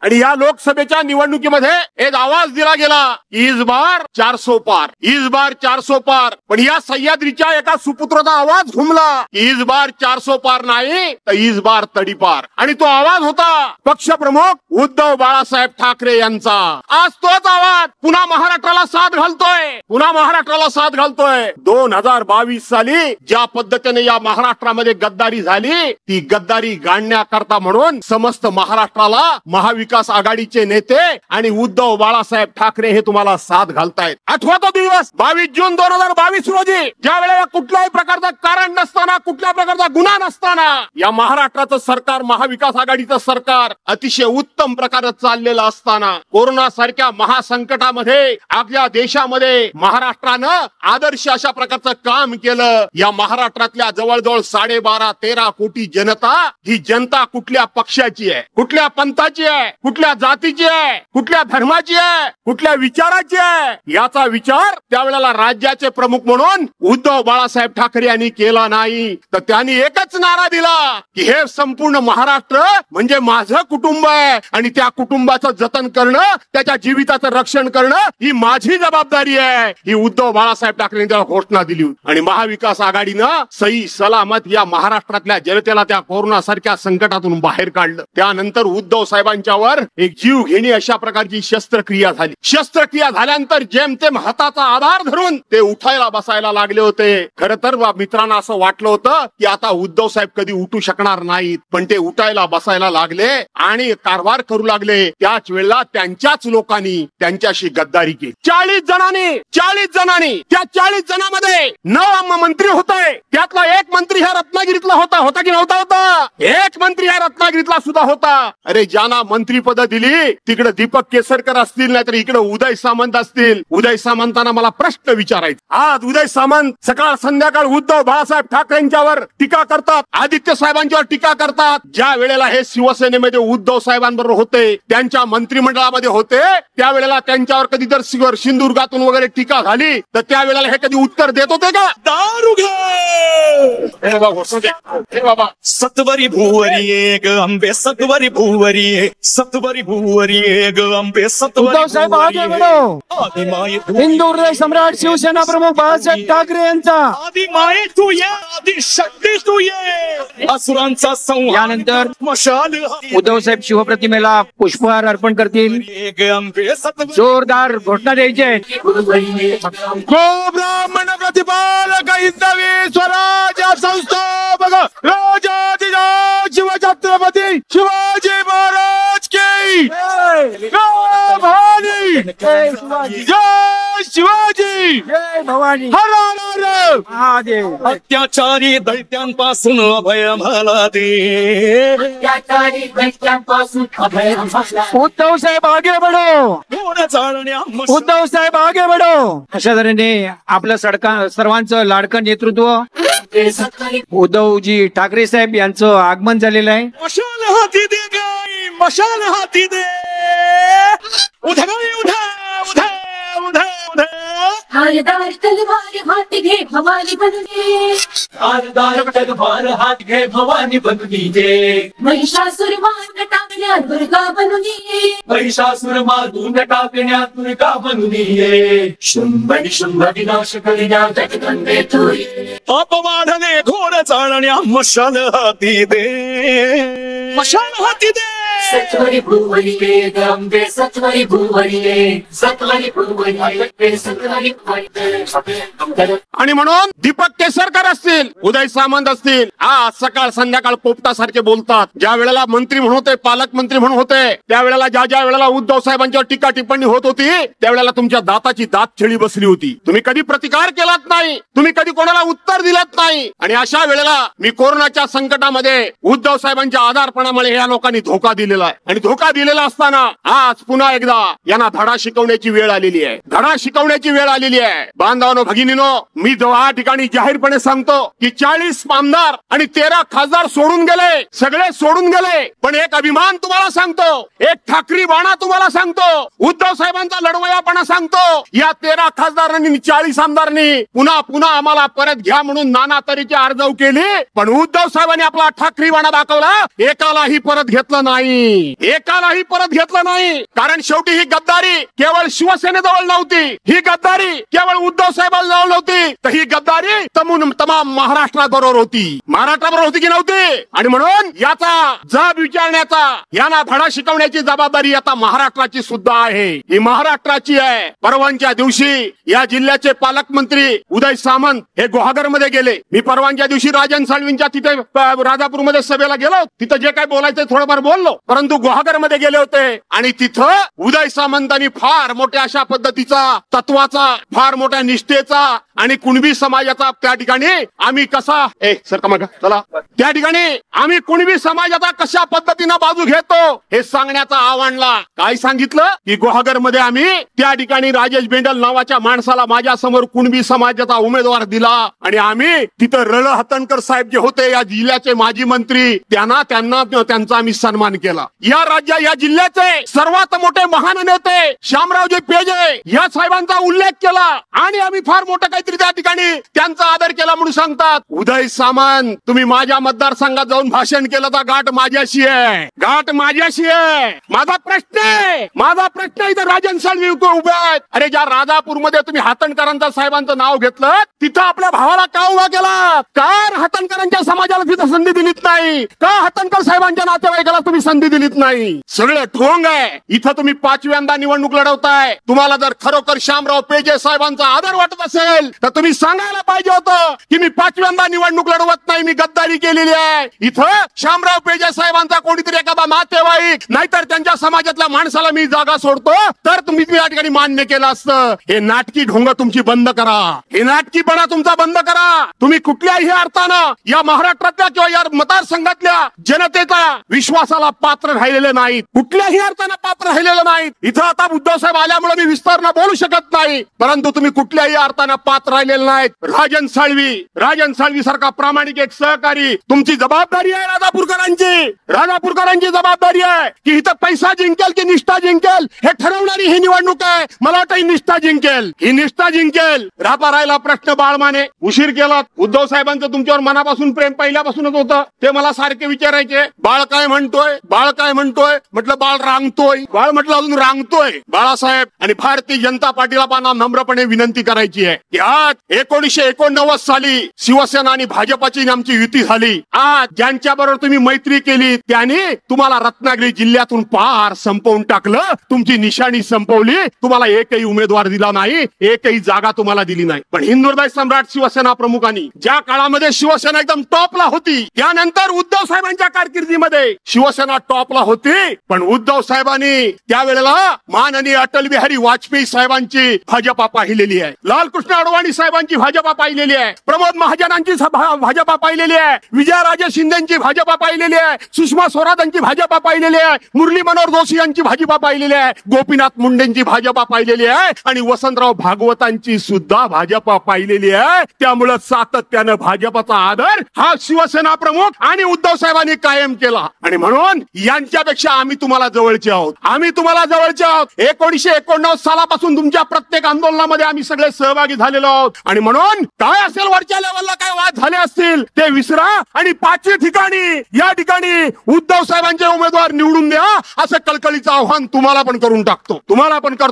आणि या लोकसभेच्या निवडणुकीमध्ये एक आवाज दिला गेला, इस बार 400 पार, इस बार 400 पार. पण या सह्याद्रीच्या एका सुपुत्राचा आवाज घुमला, इस बार 400 पार नाही तर इस बार तडीपार. आणि तो आवाज होता पक्षप्रमुख उद्धव बाळासाहेब ठाकरे यांचा. आज तोच आवाज पुन्हा महाराष्ट्राला साथ घालतोय, पुन्हा महाराष्ट्राला साथ घालतोय. 2022 साली ज्या पद्धतीने या महाराष्ट्रामध्ये गद्दारी झाली, ती गद्दारी गाडण्याकरता म्हणून समस्त महाराष्ट्राला महाविकास आघाडीचे नेते आणि उद्धव बाळासाहेब ठाकरे हे तुम्हाला साथ घालतायत. आठवा तो दिवस 22 जून 2022 रोजी, ज्या वेळेला कुठल्याही प्रकारचं कारण नसताना, कुठल्या प्रकारचा गुन्हा नसताना या महाराष्ट्राचं सरकार, महाविकास आघाडीचं सरकार अतिशय उत्तम प्रकारे चाललेलं असताना, कोरोना सारख्या महासंकटामध्ये आपल्या देशामध्ये महाराष्ट्रानं आदर्श अशा प्रकारचं काम केलं. या महाराष्ट्रातल्या जवळजवळ 12.5-13 कोटी जनता, ही जनता कुठल्या पक्षाची आहे, कुठल्या पंथाची आहे, कुठल्या जातीची आहे, कुठल्या धर्माची आहे, कुठल्या विचाराची आहे, याचा विचार त्यावेळेला राज्याचे प्रमुख म्हणून उद्धव बाळासाहेब ठाकरे यांनी केला नाही. तर त्यांनी एकच नारा दिला की हे संपूर्ण महाराष्ट्र म्हणजे माझं कुटुंब आहे आणि त्या कुटुंबाचं जतन करणं, त्याच्या जीविताचं रक्षण करणं ही माझी जबाबदारी आहे. ही उद्धव बाळासाहेब ठाकरेंनी त्याला घोषणा दिली होती. आणि महाविकास आघाडीनं सही सलामत या महाराष्ट्रातल्या जनतेला त्या कोरोना सारख्या संकटातून बाहेर काढलं. त्यानंतर उद्धव साहेबांच्यावर एक जीव घेणी अशा प्रकारची शस्त्रक्रिया झाली. शस्त्रक्रिया झाल्यानंतर जेमतेम हाताचा आधार धरून ते उठायला बसायला लागले होते. खरं तर मित्रांना असं वाटलं होतं की आता उद्धव साहेब कधी उठू शकणार नाहीत, पण ते उठायला बसायला लागले आणि कारभार करू लागले. त्याच वेळेला त्यांच्याच लोकांनी त्यांच्याशी गद्दारी केली. 40 जणांनी त्या 40 जणांमध्ये 9 मंत्री होते. त्यातला एक मंत्री ह्या रत्नागिरीतला होता की नव्हता? एक मंत्री ह्या रत्नागिरीतला सुद्धा होता. अरे ज्यांना मंत्रीपद दिली तिकडे दीपक केसरकर असतील, नाहीतर इकडे उदय सामंत असतील. उदय सामंतांना मला प्रश्न विचारायचा. आज उदय सामंत सकाळ संध्याकाळ उद्धव बाळासाहेब ठाकरेंच्यावर टीका करतात, आदित्य साहेबांच्यावर टीका करतात. ज्या वेळेला हे शिवसेनेमध्ये उद्धव साहेबांबरोबर होते, त्यांच्या मंत्रिमंडळामध्ये होते, त्यावेळेला त्यांच्यावर कधी जर सिंधुदुर्गातून वगैरे टीका झाली तर त्यावेळेला हे कधी उत्तर देत होते का? दारू घे बाबा. सत्वरी भुवरी ग अंबे, सत्वरी भुवरी, सत्वरी भुवरी ग अंबे, सत्वरी साहेब आगे बढ़ो. हिंदू हृदय सम्राट शिवसेना प्रमुख बाळासाहेब ठाकरे यांचा आदिमाये तू ये, आदिशक्ती तू ये, असुरांचा संहार. यानंतर मशाल उद्धव साहेब शिवप्रतिमेला पुष्पहार अर्पण करतील. जोरदार घोषणा द्यायची आहे. ब्राह्मण प्रतिपालक हिंदवी स्वराज्य संस्थापक राजाधिराज शिवछत्रपती शिवाजी महाराज की भवानी, जय शिवाजी, जय भवानी, हर हर महादेव. अत्याचारी दैत्यांपासून अभय मला दे, अत्याचारी दैत्यांपासून अभय मला. उद्धव साहेब आगे बढ़ो, घोडा चालण्या उद्धव साहेब आगे बढ़ो. अशा तऱ्हेने आपलं सर्वांचं लाडकं नेतृत्व उद्धवजी ठाकरे साहेब यांचं आगमन झालेलं आहे. मशाल हाती दे गाई, मशाल हाती दे, उठा गाई, उठा उठा उठा उठा. धारदार तलवार हाथ घे भवानी बनूनी, धारदार तलवार हाथ घे भवानी बनूनी जे. महिषासुर मारून टाकण्यात दुर्गा बनूनी, महिषासुर मारून टाकण्यात दुर्गा बनूनी ये. शुंभ निशुंभ विनाश करण्यात जगदंबे तू ये. अपवादने घोड चालण्या मशाल हाती दे, मशाल हाती दे. सत्वरी भुवरी ये ग अंबे, सत्वरी भुवरी ये, सत्वरी भुवरी ये, सत्वरी भुवरी ये. आणि म्हणून दीपक केसरकर असतील, उदय सामंत असतील, आज सकाळ संध्याकाळ पोपटासारखे बोलतात. ज्या वेळेला मंत्री म्हणून होते, पालकमंत्री म्हणून होते, त्यावेळेला ज्या वेळेला उद्धव साहेबांच्यावर टीका टिप्पणी होत होती, त्यावेळेला तुमच्या दाताची दात छेळी बसली होती. तुम्ही कधी प्रतिकार केलात नाही, तुम्ही कधी कोणाला उत्तर दिलत नाही. आणि अशा वेळेला मी कोरोनाच्या संकटामध्ये उद्धव साहेबांच्या आधारपणामुळे या लोकांनी धोका दिलेला आहे. आणि धोका दिलेला असताना आज पुन्हा एकदा यांना धडा शिकवण्याची वेळ आलेली आहे. धडा शिकवण्याची वेळ आलेली आहे. बांधवांनो, भगिनीनो, मी या ठिकाणी जाहीरपणे सांगतो की 40 आमदार आणि 13 खासदार सोडून गेले, सगळे सोडून गेले. पण एक अभिमान तुम्हाला सांगतो, एक ठाकरी बाणा तुम्हाला सांगतो, उद्धव साहेबांचा लढवयापणा सांगतो. या 13 खासदारांनी 40 आमदारांनी पुन्हा पुन्हा आम्हाला परत घ्या म्हणून नाना तऱ्हेची आर्जव केली. पण उद्धव साहेबांनी आपला ठाकरी बाणा दाखवला, एकालाही परत घेतलं नाही. नाही, एकालाही परत घेतलं नाही. कारण शेवटी ही गद्दारी केवळ शिवसेनेजवळ नव्हती, ही गद्दारी केवळ उद्धव साहेबांजवळ नव्हती, तर ही गद्दारी तमाम महाराष्ट्राबरोबर होती. महाराष्ट्राबरोबर होती की नव्हती? आणि म्हणून याचा जब विचारण्याचा, यांना धडा शिकवण्याची जबाबदारी आता महाराष्ट्राची सुद्धा आहे. ही महाराष्ट्राची आहे. परवानच्या दिवशी या जिल्ह्याचे पालकमंत्री उदय सामंत हे गुहागरमध्ये गेले. मी परवानच्या दिवशी राजन साळवींच्या तिथे राजापूरमध्ये सभेला गेलो. तिथं जे काही बोलायचं थोडंफार बोललो, परंतु गुहागरमध्ये गेले होते आणि तिथं उदय सामंतांनी फार मोठ्या अशा पद्धतीचा, तत्वाचा, फार मोठ्या निष्ठेचा आणि कुणबी समाजाचा त्या ठिकाणी आम्ही कसा चला त्या ठिकाणी आम्ही कुणबी समाजाचा कशा पद्धतीनं बाजू घेतो हे सांगण्याचा आव्हानला. काय सांगितलं की गुहागरमध्ये आम्ही त्या ठिकाणी राजेश बेंडल नावाच्या माणसाला माझ्या समोर कुणबी समाजाचा उमेदवार दिला आणि आम्ही तिथं रण हतनकर साहेब जे होते या जिल्ह्याचे माजी मंत्री, त्यांचा आम्ही सन्मान केला. या जिल्ह्याचे सर्वात मोठे महान नेते शामरावजी पेजे या साहेबांचा उल्लेख केला आणि आम्ही फार मोठं काहीतरी त्या ठिकाणी त्यांचा आदर केला म्हणून सांगतात. उदय सामंत, तुम्ही माझ्या मतदारसंघात जाऊन भाषण केलं तर गाठ माझ्याशी आहे, गाठ माझ्याशी आहे. माझा प्रश्न इथं राजन साळवी उभे आहेत. अरे ज्या राजापूरमध्ये तुम्ही हतनकरांचा साहेबांचं नाव घेतलं, तिथं आपल्या भावाला का उभा केला? का हतनकरांच्या समाजाला तिथं संधी दिलीत नाही? का हतनकर साहेबांच्या नातेवाईकाला तुम्ही संधी दिलीत नाही? सगळं ढोंग आहे. इथं तुम्ही 5व्यांदा निवडणूक लढवताय. तुम्हाला जर खरोखर शामराव पेजे साहेबांचा आदर वाटत असेल तर तुम्ही सांगायला पाहिजे होतं की मी 5व्यांदा निवडणूक लढवत नाही, मी गद्दारी केलेली आहे. इथं शामराव पेजे साहेबांचा कोणीतरी एखादा नातेवाईक नाहीतर त्यांच्या समाजातल्या माणसाला मी जागा सोडतो तर तुम्ही या ठिकाणी मान्य केलं असतं. हे नाटकी ढोंग तुमची बंद करा, हे नाटकीपणा तुमचा बंद करा. तुम्ही कुठल्याही अर्थानं या महाराष्ट्रातल्या किंवा या मतदारसंघातल्या जनतेचा विश्वासाला पात्र राहिलेले नाहीत, कुठल्याही अर्थानं पात्र राहिलेलं नाहीत. इथं आता उद्धव साहेब आल्यामुळे मी विस्तारानं बोलू शकत नाही, परंतु तुम्ही कुठल्याही अर्थानं पात्र राहिलेले नाहीत. राजन साळवी सारखा प्रामाणिक एक सहकारी, तुमची जबाबदारी आहे. राजापूरकरांची जबाबदारी आहे की इथं पैसा जिंकेल की निष्ठा जिंकेल हे ठरवणारी ही निवडणूक आहे. मला वाटतं ही निष्ठा जिंकेल. राहिला प्रश्न बाळमाने, उशीर केला. उद्धव साहेबांचं तुमच्यावर मनापासून प्रेम पहिल्यापासूनच होतं. ते मला सारखे विचारायचे, बाळ काय म्हणतोय. म्हटलं बाळ रांगतोय. अजून रांगतोय बाळासाहेब. आणि भारतीय जनता पार्टीला पाना नम्रपणे विनंती करायची आहे की आज 1989 साली शिवसेना आणि भाजपाची आमची युती झाली. आज ज्यांच्या बरोबर तुम्ही मैत्री केली त्यांनी तुम्हाला रत्नागिरी जिल्ह्यातून पार संपवून टाकलं, तुमची निशाणी संपवली. तुम्हाला एकही उमेदवार दिला नाही, एकही जागा तुम्हाला दिली नाही. पण हिंदुहृदय सम्राट शिवसेना प्रमुखांनी ज्या काळामध्ये शिवसेना एकदम टॉपला होती, त्यानंतर उद्धव साहेबांच्या कारकिर्दीमध्ये शिवसेना टॉपला होती, पण उद्धव साहेबांनी त्यावेळेला माननीय अटल बिहारी वाजपेयी साहेबांची भाजपा पाहिलेली आहे, लालकृष्ण अडवाणी साहेबांची भाजपा पाहिलेली आहे, प्रमोद महाजनांची भाजपा पाहिलेली आहे, विजयराजे शिंदेची भाजपा पाहिलेली आहे, सुषमा स्वराजांची भाजपा पाहिलेली आहे, मुरली मनोहर जोशी यांची भाजपा पाहिलेली आहे, गोपीनाथ मुंडेंची भाजपा पाहिलेली आहे आणि वसंतराव भागवतांची सुद्धा भाजपा पाहिलेली आहे. त्यामुळे सातत्यानं भाजपाचा आदर हा शिवसेना प्रमुख आणि उद्धव साहेबांनी कायम केला. आणि म्हणून यांच्यापेक्षा आम्ही तुम्हाला जवळचे आहोत. 1989 सालापासून तुमच्या प्रत्येक आंदोलनामध्ये आम्ही सगळे सहभागी झालेलो आहोत. आणि म्हणून काय असेल वरच्या लेवलला काय वाद झाले असतील ते विसरा आणि 5 ठिकाणी या ठिकाणी उद्धव साहेबांचे उमेदवार निवडून द्या असं कळकळीचं आव्हान तुम्हाला पण करून टाकतो.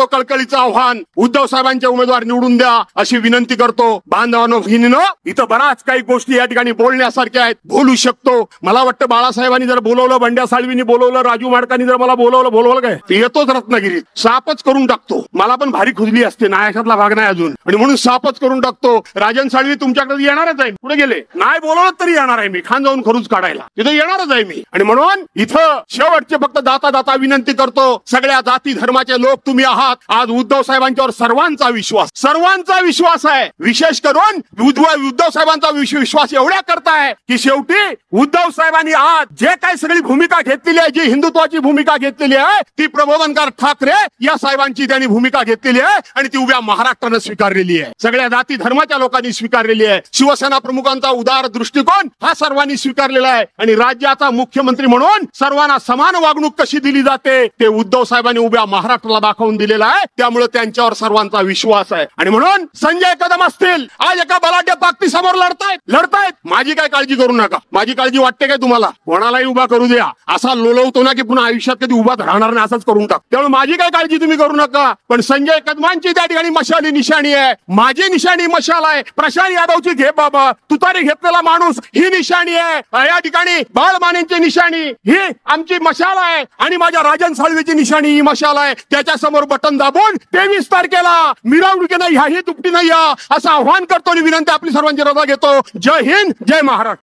कळकळीचं आव्हान, उद्धव साहेबांचे उमेदवार निवडून द्या अशी विनंती करतो. बांधवांनो, भगिनींनो, इथं बराच काही गोष्टी या ठिकाणी बोलण्यासारख्या आहेत, बोलू शकतो. मला वाटतं बाळासाहेबांनी जर बोलवलं, बंड्या साळवींनी बोलवलं, राजू माडकांनी जर मला बोलवलं काय येतोच रत्नागिरीत, सापच करून टाकतो. मला पण भारी खुजली असते, नायाशातला भाग नाही अजून, आणि म्हणून सापच करून टाकतो. राजन साळवी तुमच्याकडे येणारच आहे, पुढे गेले नाही बोलवलं तरी येणार आहे मी, खान जाऊन खरूच काढायला तिथे येणारच आहे मी. आणि म्हणून इथं शेवटचे फक्त दाता विनंती करतो, सगळ्या जाती धर्माचे लोक तुम्ही आहात. आज उद्धव साहेबांच्यावर सर्वांचा विश्वास आहे. विशेष करून उद्धव साहेबांचा विश्वास एवढ्या करताय की शेवटी उद्धव साहेबांनी आज जे काही सगळी भूमिका घेतलेली आहे, जी हिंदुत्वाची भूमिका घेतलेली आहे, ती प्रबोधनकार ठाकरे या साहेबांची त्यांनी भूमिका घेतलेली आहे आणि ती उभ्या महाराष्ट्रानं स्वीकारलेली आहे. सगळ्या जाती धर्माच्या लोकांनी स्वीकारलेली आहे. शिवसेना प्रमुखांचा उदार दृष्टिकोन हा सर्वांनी स्वीकारलेला आहे आणि राज्याचा मुख्यमंत्री म्हणून सर्वांना समान वागणूक कशी दिली जाते ते उद्धव साहेबांनी उभ्या महाराष्ट्राला दाखवून दिलेला आहे. त्यामुळे त्यांच्यावर सर्वांचा विश्वास आहे. आणि म्हणून संजय कदम असतील, आज एका बलाढ्य ताकदीसमोर लढतायत. माझी काय काळजी करू नका. माझी काळजी वाटते काय तुम्हाला? कोणालाही उभा करू द्या. असा लोलवतो ना की पुन्हा आयुष्यात कधी उभाच राहणार नाही, असंच करून टाक. त्यामुळे माझी काय काळजी तुम्ही करू नका. पण संजय कदमांची त्या ठिकाणी मशाली निशाणी आहे, माझी निशाणी मशाल आहे, प्रशांत यादवची घे बाबा, तुतारी घेतलेला माणूस ही निशाणी आहे. या ठिकाणी बाळमानेंची निशाणी ही आमची मशाल आहे आणि माझ्या राजन साळवीची निशाणी ही मशाल आहे. त्याच्या समोर बटन दाबून 23 तारखेला मिरवणुकीनं ह्याही दुपटी नाही या असं आव्हान करतो आणि विनंती आपली सर्वांची रजा घेतो. जय हिंद, जय महाराष्ट्र.